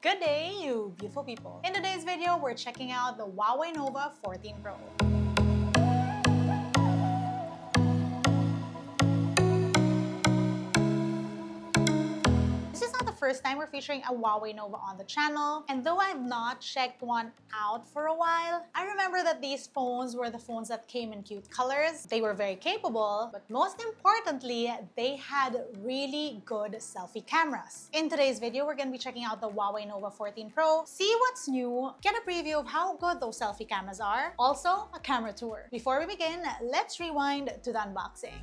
Good day, you beautiful people. In today's video, we're checking out the Huawei Nova 14 Pro. This is not the first time we're featuring a Huawei Nova on the channel, and though I've not checked one out for a while, I remember that these phones were the phones that came in cute colors. They were very capable, but most importantly, they had really good selfie cameras. In today's video, we're going to be checking out the Huawei Nova 14 Pro, see what's new, get a preview of how good those selfie cameras are, also a camera tour. Before we begin, let's rewind to the unboxing.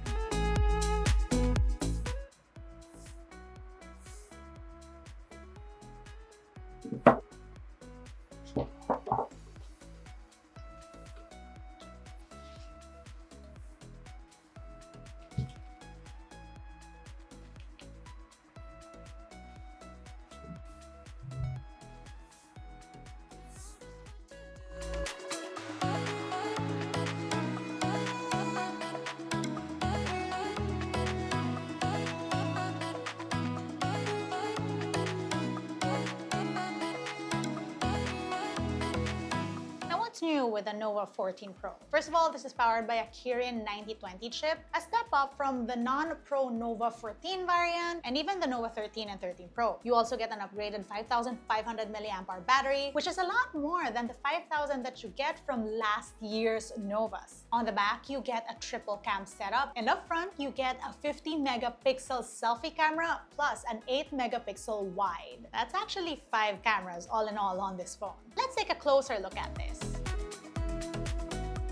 New with the Nova 14 Pro. First of all, this is powered by a Kirin 9020 chip, a step up from the non-Pro Nova 14 variant and even the Nova 13 and 13 Pro. You also get an upgraded 5500 mAh battery, which is a lot more than the 5000 that you get from last year's Novas. On the back, you get a triple cam setup, and up front, you get a 50 megapixel selfie camera plus an 8 megapixel wide. That's actually 5 cameras all in all on this phone. Let's take a closer look at this.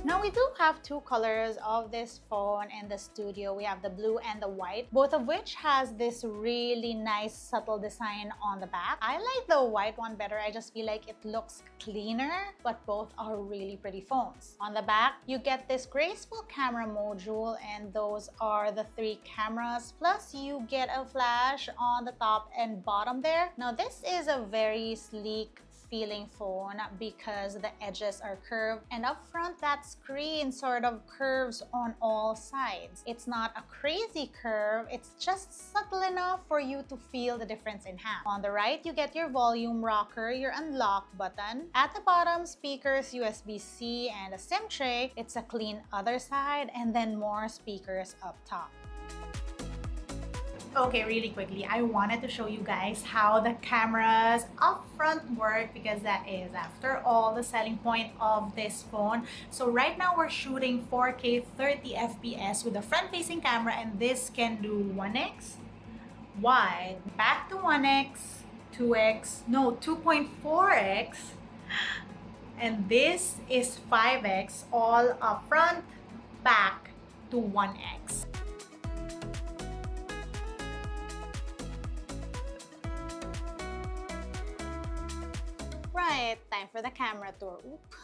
Now we do have two colors of this phone in the studio. We have the blue and the white, both of which has this really nice subtle design on the back. I like the white one better. I just feel like it looks cleaner, but both are really pretty phones. On the back, you get this graceful camera module, and those are the 3 cameras. Plus you get a flash on the top and bottom there. Now this is a very sleek feeling phone because the edges are curved, and up front that screen sort of curves on all sides. It's not a crazy curve, it's just subtle enough for you to feel the difference in hand. On the right, you get your volume rocker, your unlock button. At the bottom, speakers, USB-C, and a SIM tray. It's a clean other side, and then more speakers up top. Okay, really quickly, I wanted to show you guys how the cameras up front work because that is, after all, the selling point of this phone. So right now we're shooting 4K 30 FPS with a front-facing camera, and this can do 1x, wide, back to 1x, 2x, no, 2.4x, and this is 5x, all up front, back to 1x. Right, time for the camera tour.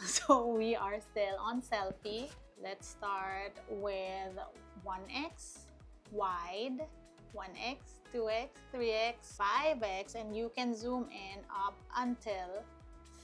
So we are still on selfie. Let's start with 1x, wide, 1x, 2x, 3x, 5x, and you can zoom in up until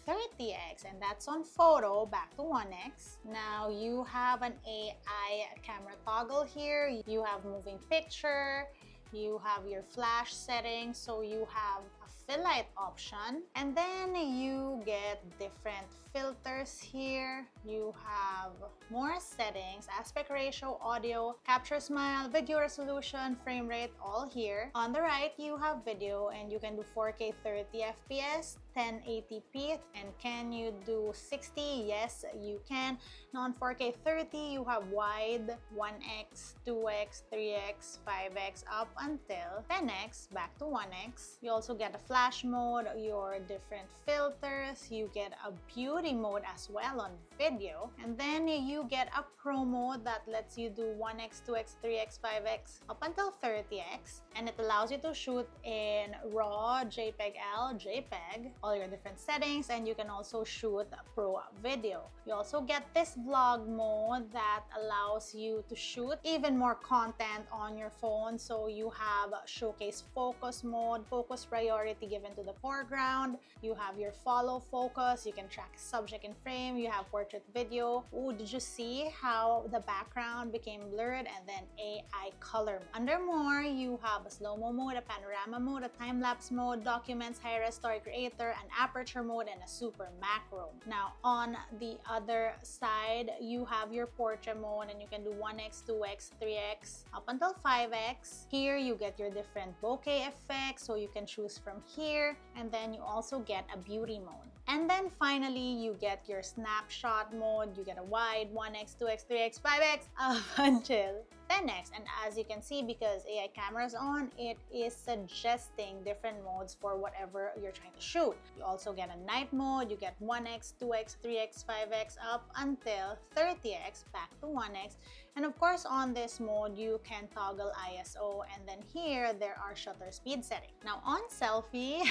30x, and that's on photo, back to 1x. Now you have an AI camera toggle here. You have moving picture, you have your flash settings, so you have a fill light option, and then you get different filters here. You have more settings, aspect ratio, audio, capture smile, video resolution, frame rate, all here. On the right, you have video, and you can do 4K 30 FPS, 1080p, and can you do 60? Yes, you can. On 4K 30, you have wide, 1x, 2x, 3x, 5x, up until 10x, back to 1x. You also get a flash mode, your different filters, you get a beauty mode as well on video, and then you get a pro mode that lets you do 1x, 2x, 3x, 5x, up until 30x, and it allows you to shoot in RAW, JPEG-L, JPEG, all your different settings, and you can also shoot pro video. You also get this vlog mode that allows you to shoot even more content on your phone. So you have showcase focus mode, focus priority, priority given to the foreground. You have your follow focus. You can track subject in frame. You have portrait video. Ooh, did you see how the background became blurred? And then AI color. Under more, you have a slow-mo mode, a panorama mode, a time-lapse mode, documents, high-res story creator, an aperture mode, and a super macro. Now, on the other side, you have your portrait mode, and you can do 1x, 2x, 3x, up until 5x. Here, you get your different bokeh effects, so you can choose from here. And then you also get a beauty mode. And then finally, you get your snapshot mode. You get a wide, 1x, 2x, 3x, 5x, up until 10x. And as you can see, because AI camera is on, it is suggesting different modes for whatever you're trying to shoot. You also get a night mode. You get 1x, 2x, 3x, 5x, up until 30x, back to 1x. And of course, on this mode, you can toggle ISO, and then here, there are shutter speed settings. Now, on selfie,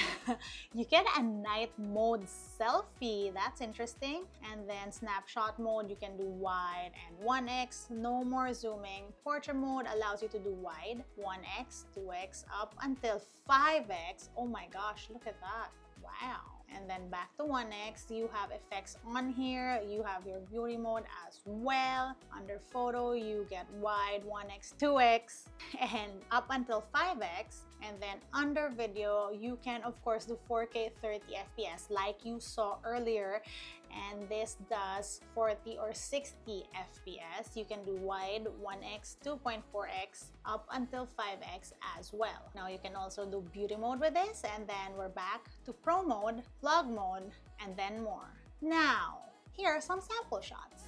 you get a night mode selfie. That's interesting. And then snapshot mode, you can do wide and 1x, no more zooming. Portrait mode allows you to do wide, 1x, 2x, up until 5x. Oh my gosh, look at that. Wow. And then back to 1x, you have effects on here. You have your beauty mode as well. Under photo, you get wide, 1x, 2x, and up until 5x. And then under video, you can of course do 4K 30 FPS like you saw earlier. And this does 40 or 60 FPS. You can do wide, 1x, 2.4x, up until 5x as well. Now you can also do beauty mode with this, and then we're back to pro mode, vlog mode, and then more. Now, here are some sample shots.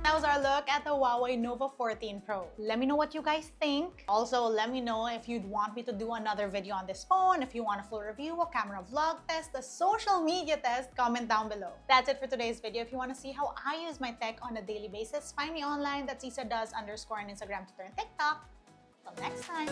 That was our look at the Huawei Nova 14 Pro. Let me know what you guys think. Also, let me know if you'd want me to do another video on this phone, if you want a full review, a camera vlog test, a social media test, comment down below. That's it for today's video. If you want to see how I use my tech on a daily basis, find me online. That's IsaDoes_ on Instagram, Twitter, and TikTok. Till next time.